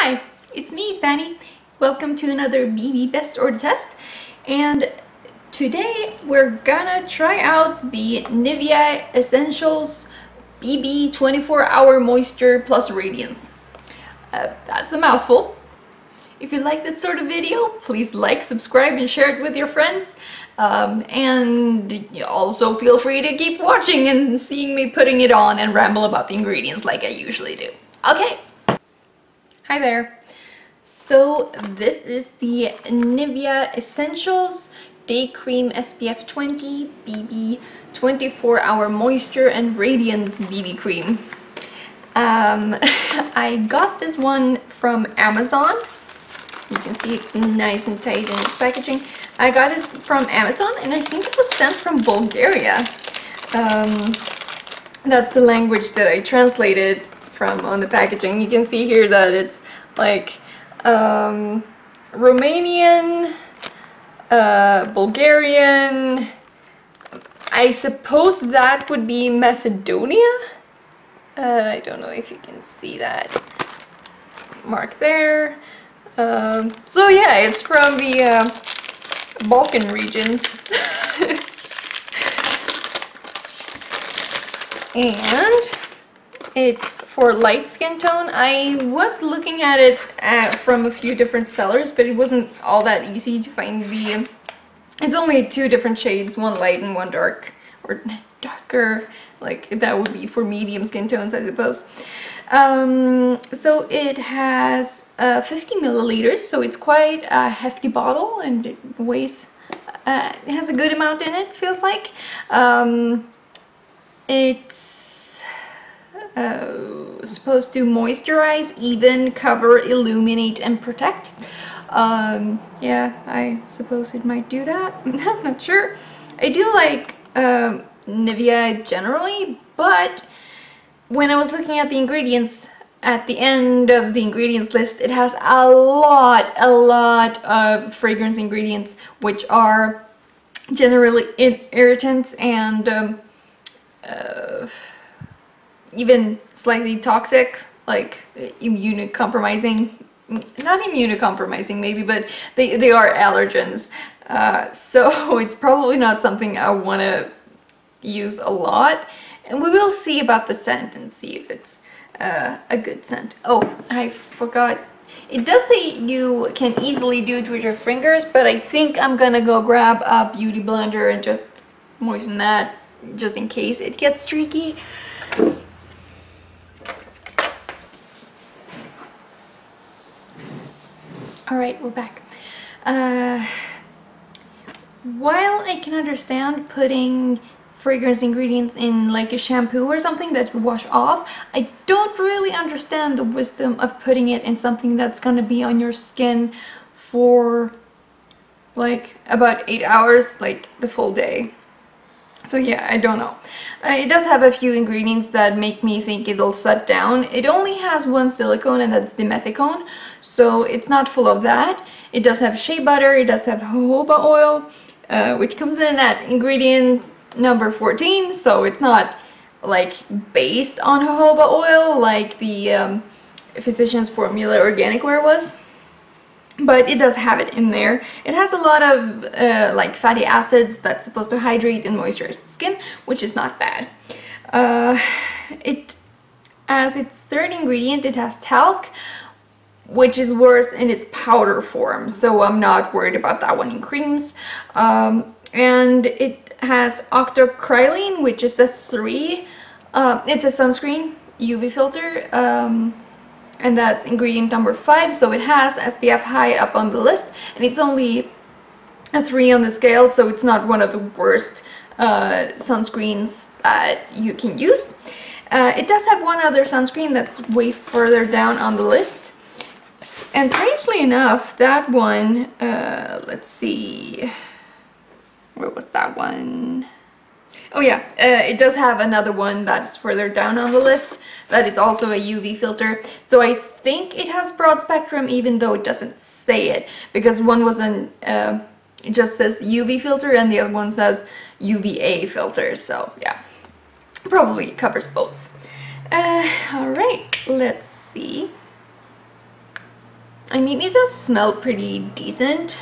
Hi, it's me, Fanny. Welcome to another BB Best Order test. And today we're gonna try out the Nivea Essentials BB 24-Hour Moisture Plus Radiance. That's a mouthful. If you like this sort of video, please like, subscribe, and share it with your friends. And also feel free to keep watching and seeing me putting it on and ramble about the ingredients like I usually do. Okay. Hi there. So this is the Nivea Essentials Day Cream SPF 20 BB 24-Hour Moisture and Radiance BB Cream. I got this one from Amazon. You can see it's nice and tight in its packaging. I got it from Amazon and I think it was sent from Bulgaria. That's the language that I translated from on the packaging. You can see here that it's like Romanian, Bulgarian. I suppose that would be Macedonia. I don't know if you can see that mark there. So yeah, it's from the Balkan regions. And it's for light skin tone. I was looking at it from a few different sellers, but it wasn't all that easy to find the... It's only two different shades, one light and one dark, or darker, like that would be for medium skin tones, I suppose. So it has 50 milliliters, so it's quite a hefty bottle, and it weighs, it has a good amount in it, feels like. It's supposed to moisturize, even, cover, illuminate, and protect. Yeah, I suppose it might do that. I'm not sure. I do like Nivea generally, but when I was looking at the ingredients, at the end of the ingredients list, it has a lot of fragrance ingredients, which are generally irritants and even slightly toxic, like immunocompromising. Not immunocompromising maybe, but they are allergens. So it's probably not something I want to use a lot. And we will see about the scent and see if it's a good scent. Oh, I forgot. It does say you can easily do it with your fingers, but I think I'm gonna go grab a beauty blender and just moisten that just in case it gets streaky. Alright, we're back. While I can understand putting fragrance ingredients in like a shampoo or something that will wash off, I don't really understand the wisdom of putting it in something that's gonna be on your skin for like about 8 hours, like the full day. So yeah, I don't know. It does have a few ingredients that make me think it'll set down. It only has one silicone, and that's dimethicone, so it's not full of that. It does have shea butter, it does have jojoba oil, which comes in at ingredient number 14, so it's not like based on jojoba oil like the Physicians Formula Organic Wear was. But it does have it in there. It has a lot of like fatty acids that's supposed to hydrate and moisturize the skin, which is not bad. As its third ingredient, it has talc, which is worse in its powder form, so I'm not worried about that one in creams. And it has octocrylene, which is a 3. It's a sunscreen UV filter. And that's ingredient number 5, so it has SPF high up on the list, and it's only a 3 on the scale, so it's not one of the worst sunscreens that you can use. It does have one other sunscreen that's way further down on the list, and strangely enough, that one, let's see, where was that one? Oh yeah, it does have another one that's further down on the list that is also a UV filter. So I think it has broad spectrum, even though it doesn't say it, because one was it just says UV filter and the other one says UVA filter. So yeah, probably covers both. Alright, let's see. I mean, it does smell pretty decent.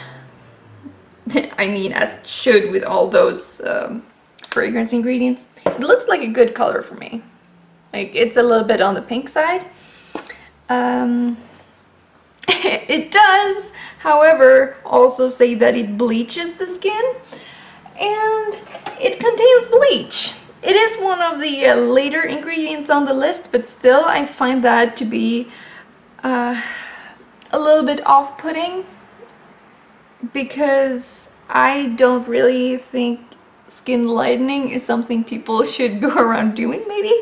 I mean, as it should with all those fragrance ingredients. It looks like a good color for me. Like, it's a little bit on the pink side. It does, however, also say that it bleaches the skin, and it contains bleach. It is one of the later ingredients on the list, but still I find that to be a little bit off-putting, because I don't really think skin lightening is something people should go around doing, maybe.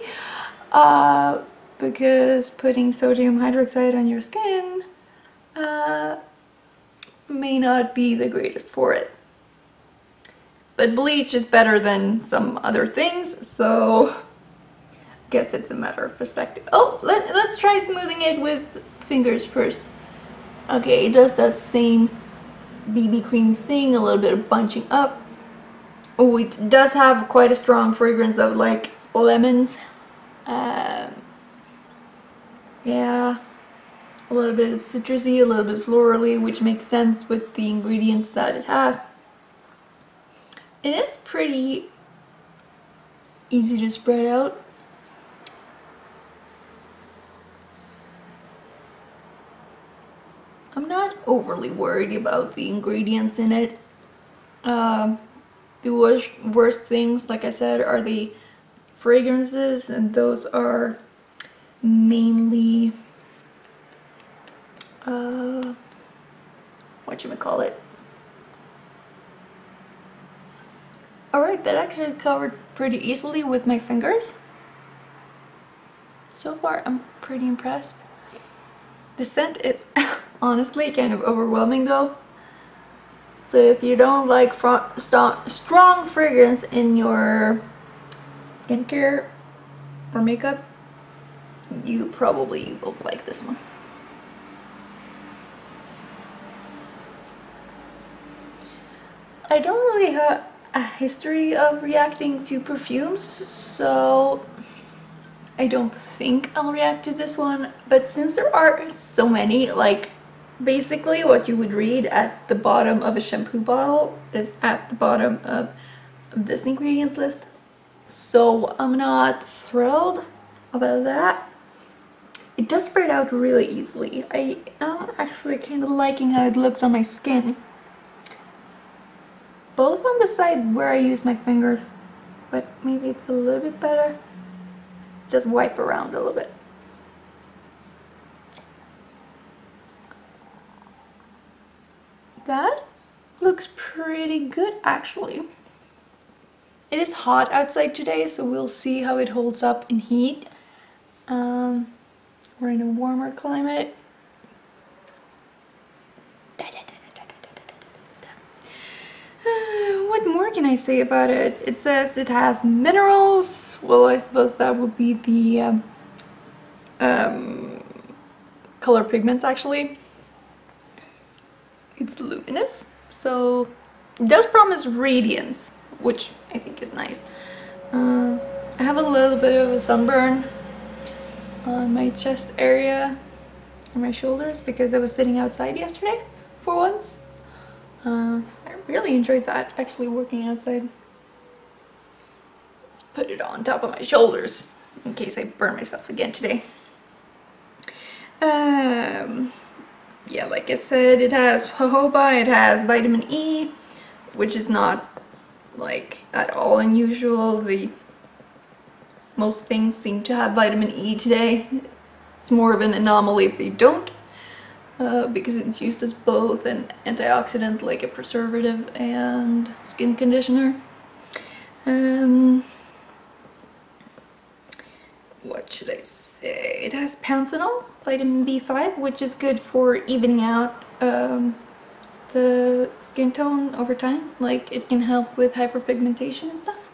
Because putting sodium hydroxide on your skin may not be the greatest for it. But bleach is better than some other things, so I guess it's a matter of perspective. Oh, let's try smoothing it with fingers first. Okay, it does that same BB cream thing, a little bit of bunching up. Oh, it does have quite a strong fragrance of like lemons. Yeah, a little bit citrusy, a little bit florally, which makes sense with the ingredients that it has. It is pretty easy to spread out. I'm not overly worried about the ingredients in it. The worst things, like I said, are the fragrances, and those are mainly whatchamacallit. Alright, that actually covered pretty easily with my fingers. So far, I'm pretty impressed. The scent is honestly kind of overwhelming though. So if you don't like strong fragrance in your skincare or makeup, you probably will like this one. I don't really have a history of reacting to perfumes, so I don't think I'll react to this one. But since there are so many, like basically what you would read at the bottom of a shampoo bottle is at the bottom of this ingredients list, so I'm not thrilled about that. It does spread out really easily. I am actually kind of liking how it looks on my skin, both on the side where I use my fingers, but maybe it's a little bit better. Just wipe around a little bit. That looks pretty good actually. It is hot outside today, so we'll see how it holds up in heat. We're in a warmer climate. What more can I say about it? It says it has minerals. Well, I suppose that would be the color pigments actually. It's luminous, so it does promise radiance, which I think is nice. I have a little bit of a sunburn on my chest area and my shoulders because I was sitting outside yesterday for once. I really enjoyed that, actually, working outside. Let's put it on top of my shoulders in case I burn myself again today. Yeah, like I said, it has jojoba, it has vitamin E, which is not like at all unusual. Most things seem to have vitamin E today. It's more of an anomaly if they don't, because it's used as both an antioxidant, like a preservative, and skin conditioner. What should I say? It has panthenol, vitamin B5, which is good for evening out the skin tone over time. Like, it can help with hyperpigmentation and stuff.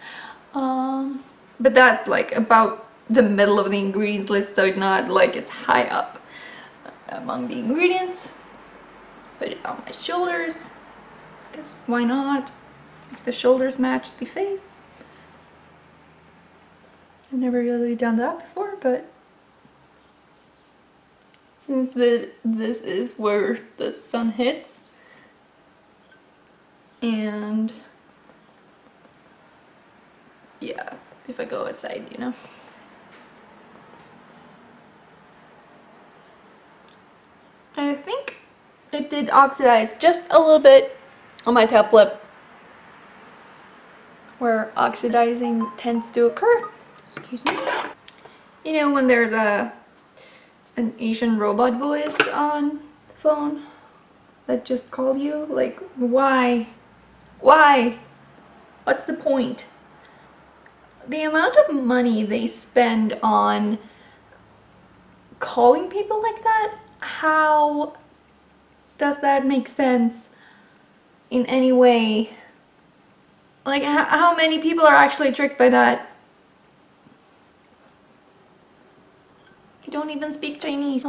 But that's like about the middle of the ingredients list, so it's not like it's high up among the ingredients. Put it on my shoulders, because why not? If the shoulders match the face. I've never really done that before, but since this is where the sun hits. And yeah, if I go outside, you know. I think it did oxidize just a little bit on my top lip, where oxidizing tends to occur. Excuse me. You know when there's an Asian robot voice on the phone that just called you? Like, why? Why? What's the point? The amount of money they spend on calling people like that, how does that make sense in any way? Like, how many people are actually tricked by that? You don't even speak Chinese.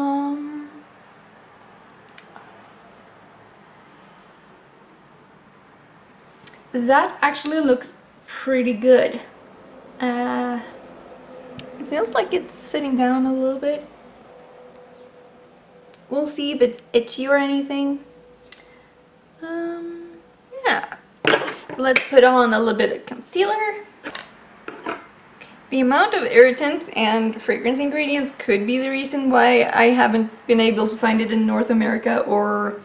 That actually looks pretty good. It feels like it's sitting down a little bit. We'll see if it's itchy or anything. Yeah. So let's put on a little bit of concealer. The amount of irritants and fragrance ingredients could be the reason why I haven't been able to find it in North America or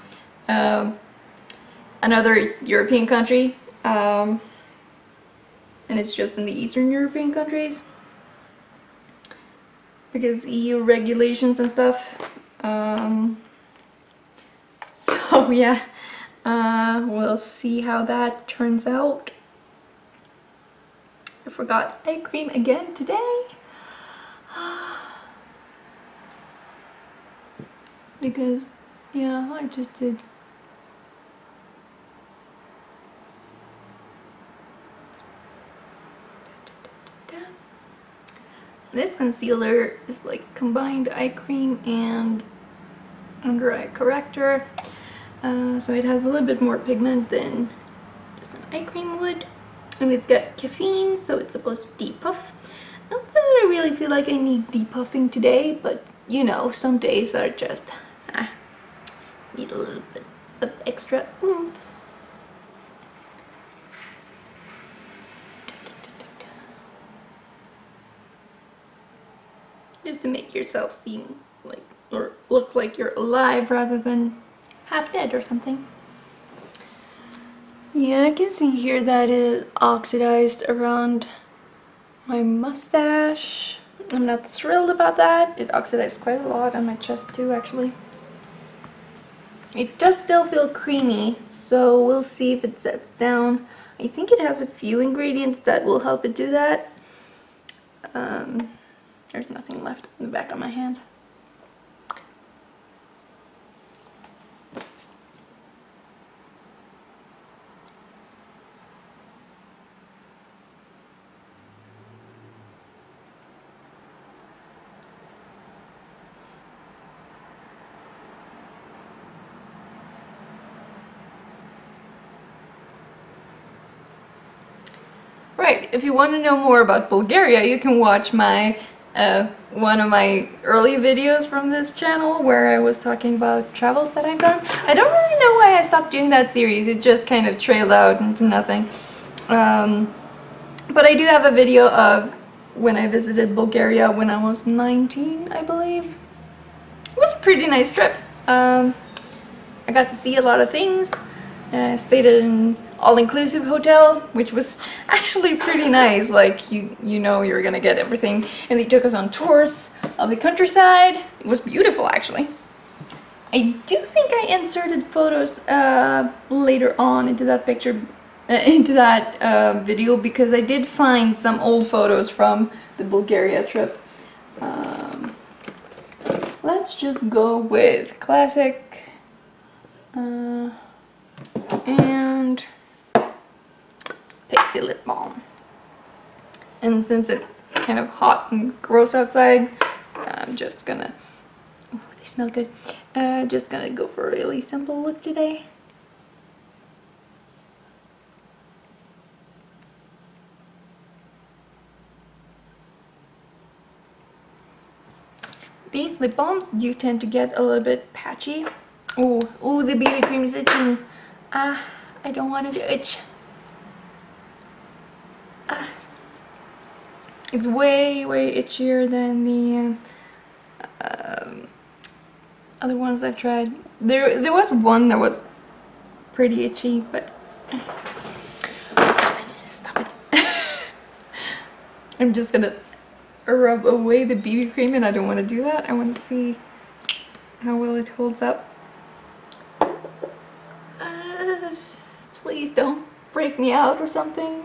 another European country. And it's just in the Eastern European countries. Because EU regulations and stuff. So yeah, we'll see how that turns out. I forgot eye cream again today. Because, yeah, I just did. This concealer is like combined eye cream and under eye corrector. So it has a little bit more pigment than just an eye cream would. And it's got caffeine, so it's supposed to depuff. Not that I really feel like I need depuffing today, but you know, some days are just need a little bit of extra oomph. Just to make yourself seem like, or look like you're alive rather than half dead or something. Yeah, I can see here that it oxidized around my mustache. I'm not thrilled about that. It oxidized quite a lot on my chest too, actually. It does still feel creamy, so we'll see if it sets down. I think it has a few ingredients that will help it do that. There's nothing left in the back of my hand. Right, if you want to know more about Bulgaria, you can watch my one of my early videos from this channel where I was talking about travels that I've done. I don't really know why I stopped doing that series, it just kind of trailed out into nothing. But I do have a video of when I visited Bulgaria when I was 19, I believe. It was a pretty nice trip. I got to see a lot of things. I stayed in an all-inclusive hotel, which was actually pretty nice. Like, you know you're gonna get everything. And they took us on tours of the countryside. It was beautiful, actually. I do think I inserted photos later on into that picture, video, because I did find some old photos from the Bulgaria trip. Let's just go with classic. And Pixie lip balm. And since it's kind of hot and gross outside, I'm just gonna, oh, they smell good, just gonna go for a really simple look today. these lip balms do tend to get a little bit patchy. Oh, the BB cream is itching. Ah, I don't want it to itch. Ah. It's way itchier than the other ones I've tried. There was one that was pretty itchy, but stop it. I'm just gonna rub away the BB cream, and I don't want to do that. I want to see how well it holds up. Please don't break me out or something.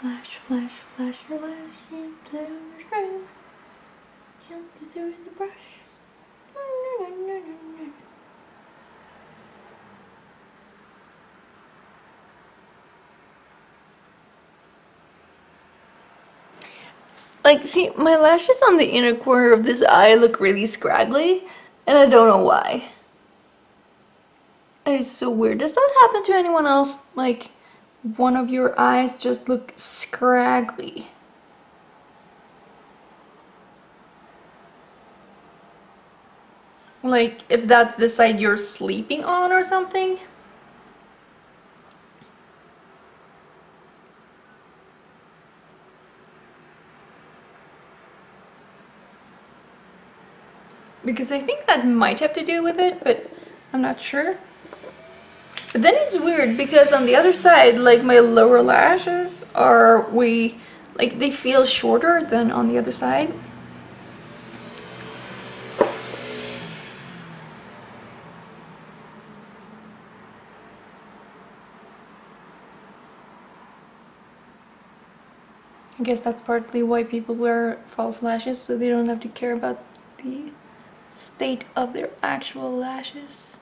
Flash, flash, flash your lash into the string. Jump through the brush. Like, see, my lashes on the inner corner of this eye look really scraggly, and I don't know why. It's so weird. Does that happen to anyone else? Like, one of your eyes just look scraggly. Like, if that's the side you're sleeping on or something. Because I think that might have to do with it, but I'm not sure. But then it's weird because on the other side, like, my lower lashes are way, like, they feel shorter than on the other side. I guess that's partly why people wear false lashes, so they don't have to care about the state of their actual lashes.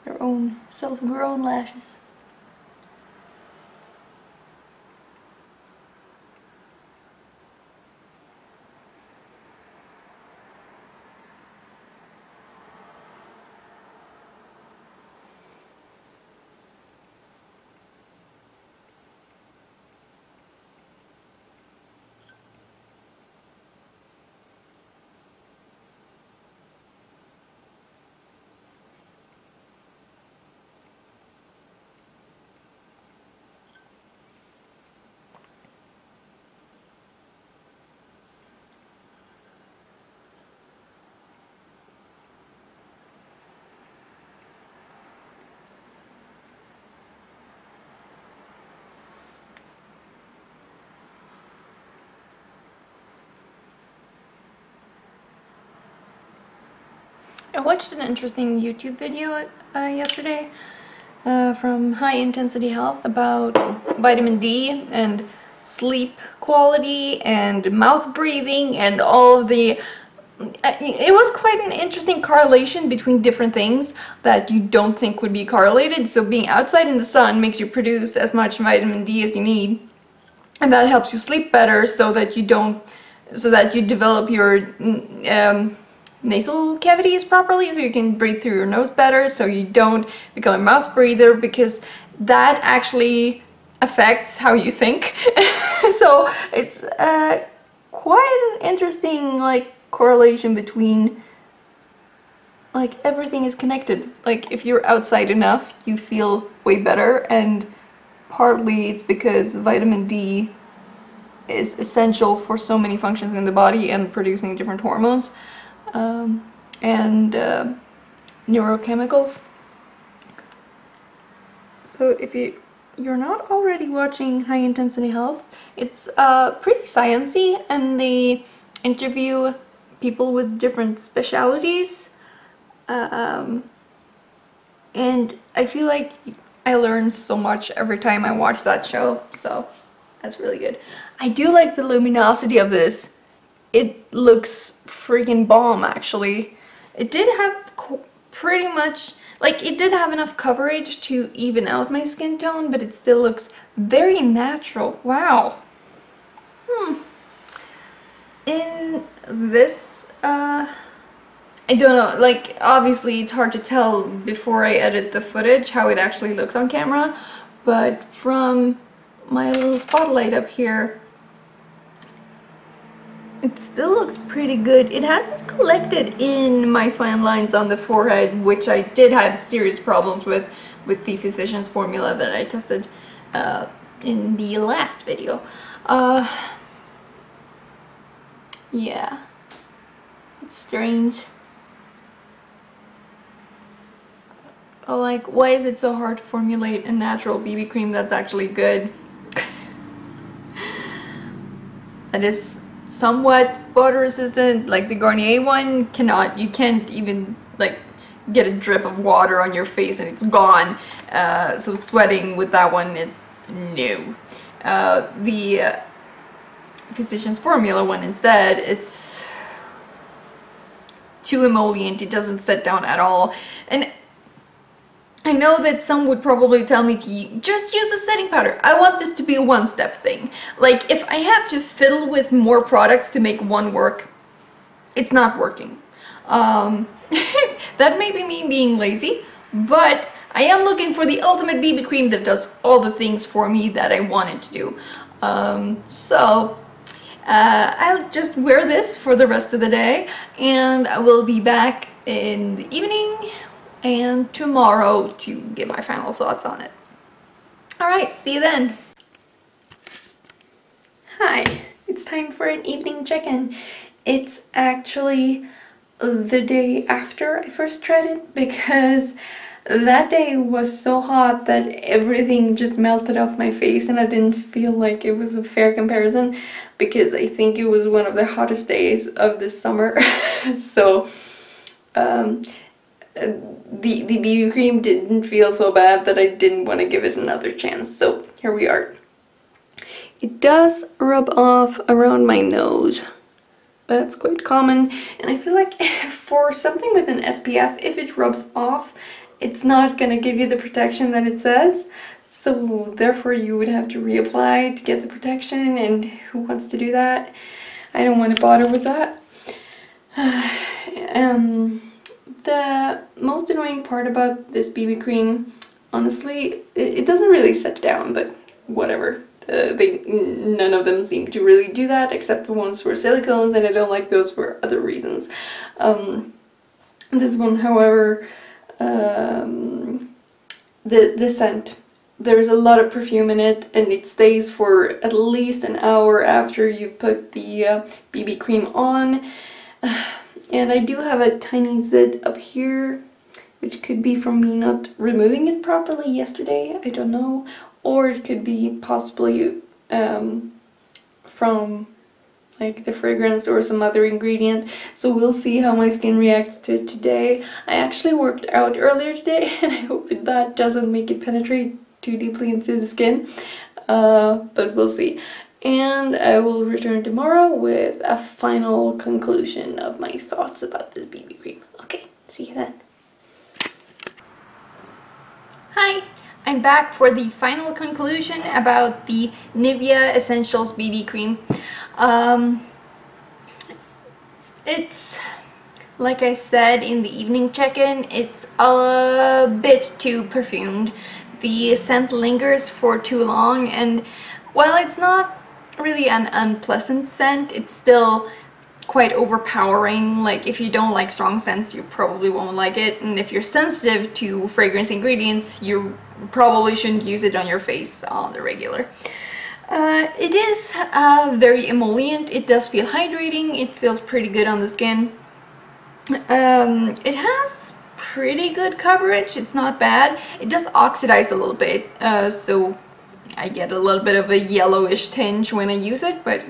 Their own self-grown lashes. I watched an interesting YouTube video yesterday from High Intensity Health about vitamin D and sleep quality and mouth breathing and all of the... It was quite an interesting correlation between different things that you don't think would be correlated. So being outside in the sun makes you produce as much vitamin D as you need, and that helps you sleep better so that you develop your nasal cavities properly, so you can breathe through your nose better, so you don't become a mouth breather, because that actually affects how you think. So it's quite an interesting, like, correlation between, like, everything is connected. Like, if you're outside enough, you feel way better, and partly it's because vitamin D is essential for so many functions in the body and producing different hormones and neurochemicals. So if you're not already watching High Intensity Health, it's pretty sciencey, and they interview people with different specialities, and I feel like I learn so much every time I watch that show, so that's really good. I do like the luminosity of this. It looks freaking bomb, actually. It did have pretty much, like, it did have enough coverage to even out my skin tone, but it still looks very natural. Wow. in this, I don't know, like obviously it's hard to tell before I edit the footage how it actually looks on camera, but from my little spotlight up here, it still looks pretty good. It hasn't collected in my fine lines on the forehead, which I did have serious problems with the Physicians Formula that I tested in the last video. Yeah, it's strange. Like, why is it so hard to formulate a natural BB cream that's actually good? That is somewhat water resistant. Like the Garnier one you can't even like get a drip of water on your face and it's gone. So sweating with that one is no. The Physicians Formula one instead is too emollient. It doesn't set down at all. And I know that some would probably tell me to just use the setting powder. I want this to be a one-step thing. Like, if I have to fiddle with more products to make one work, it's not working. That may be me being lazy, but I am looking for the ultimate BB cream that does all the things for me that I want it to do. I'll just wear this for the rest of the day, and I will be back in the evening and tomorrow to give my final thoughts on it. Alright, see you then. Hi, it's time for an evening check-in. It's actually the day after I first tried it, because that day was so hot that everything just melted off my face and I didn't feel like it was a fair comparison, because I think it was one of the hottest days of this summer. So the BB cream didn't feel so bad that I didn't want to give it another chance. So here we are. It does rub off around my nose. That's quite common, and I feel like for something with an SPF, if it rubs off, it's not gonna give you the protection that it says. So therefore you would have to reapply to get the protection, and who wants to do that? I don't want to bother with that. The most annoying part about this BB cream, honestly, it doesn't really set down, but whatever. None of them seem to really do that, except the ones for silicones, and I don't like those for other reasons. This one, however, the scent, there's a lot of perfume in it, and it stays for at least an hour after you put the BB cream on. And I do have a tiny zit up here, which could be from me not removing it properly yesterday, I don't know. Or it could be possibly from like the fragrance or some other ingredient. So we'll see how my skin reacts to it today. I actually worked out earlier today, and I hope that doesn't make it penetrate too deeply into the skin. But we'll see. And I will return tomorrow with a final conclusion of my thoughts about this BB cream. Okay, see you then. Hi, I'm back for the final conclusion about the Nivea Essentials BB cream. It's, like I said in the evening check-in, it's a bit too perfumed. The scent lingers for too long, and while it's not really an unpleasant scent, it's still quite overpowering. Like, if you don't like strong scents, you probably won't like it, and if you're sensitive to fragrance ingredients, you probably shouldn't use it on your face on the regular. It is very emollient. It does feel hydrating. It feels pretty good on the skin. It has pretty good coverage. It's not bad. It does oxidize a little bit, so I get a little bit of a yellowish tinge when I use it, but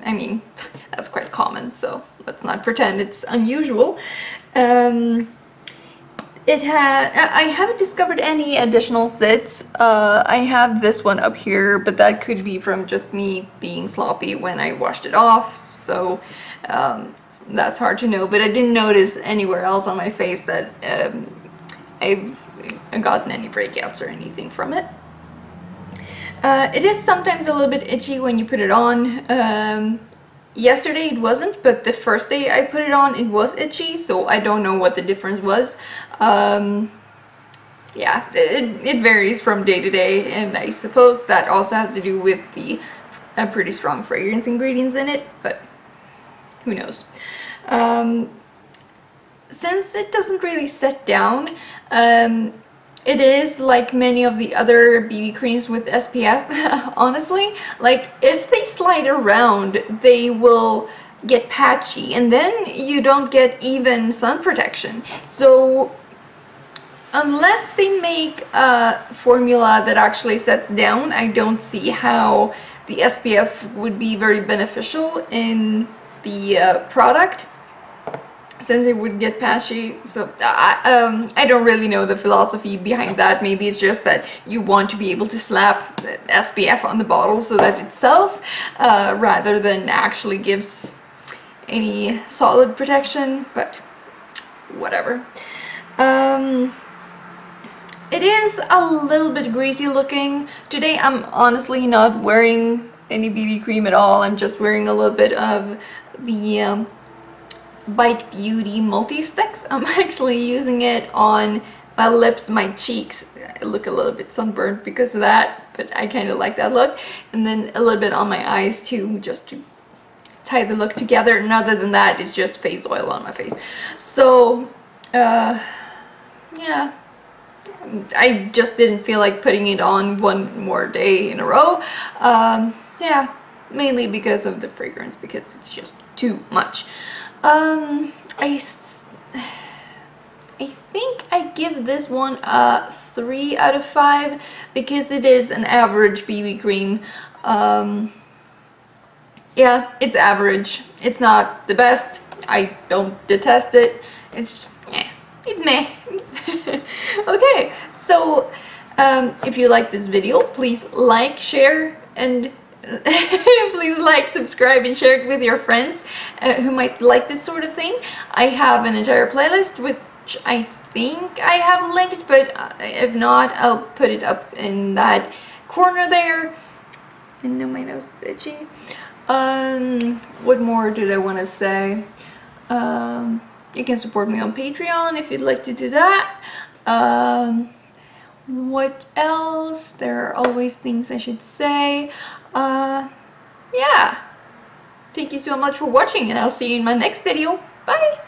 I mean, that's quite common, so let's not pretend it's unusual. I haven't discovered any additional zits. I have this one up here, but that could be from just me being sloppy when I washed it off, so that's hard to know. But I didn't notice anywhere else on my face that I've gotten any breakouts or anything from it. It is sometimes a little bit itchy when you put it on, Yesterday it wasn't, but the first day I put it on it was itchy, so I don't know what the difference was. Yeah, it varies from day to day, and I suppose that also has to do with the pretty strong fragrance ingredients in it, but who knows. Since it doesn't really set down, it is like many of the other BB creams with SPF, honestly. Like, if they slide around, they will get patchy, and then you don't get even sun protection. So unless they make a formula that actually sets down, I don't see how the SPF would be very beneficial in the product, since it would get patchy. So I don't really know the philosophy behind that. Maybe it's just that you want to be able to slap SPF on the bottle so that it sells, rather than actually gives any solid protection, but whatever. It is a little bit greasy looking. Today I'm honestly not wearing any BB cream at all. I'm just wearing a little bit of the Bite Beauty multi-sticks. I'm actually using it on my lips, my cheeks. I look a little bit sunburned because of that, but I kind of like that look. And then a little bit on my eyes too, just to tie the look together. And other than that, it's just face oil on my face. So, yeah. I just didn't feel like putting it on one more day in a row. Yeah, mainly because of the fragrance, because it's just too much. I think I give this one a 3 out of 5 because it is an average BB cream. Yeah, it's average. It's not the best. I don't detest it. It's meh. Okay, so if you like this video, please like, share, and please like, subscribe, and share it with your friends who might like this sort of thing. I have an entire playlist which I think I have linked, but if not, I'll put it up in that corner there. I know my nose is itchy. What more did I want to say? You can support me on Patreon if you'd like to do that. What else? There are always things I should say. Yeah. Thank you so much for watching, and I'll see you in my next video. Bye!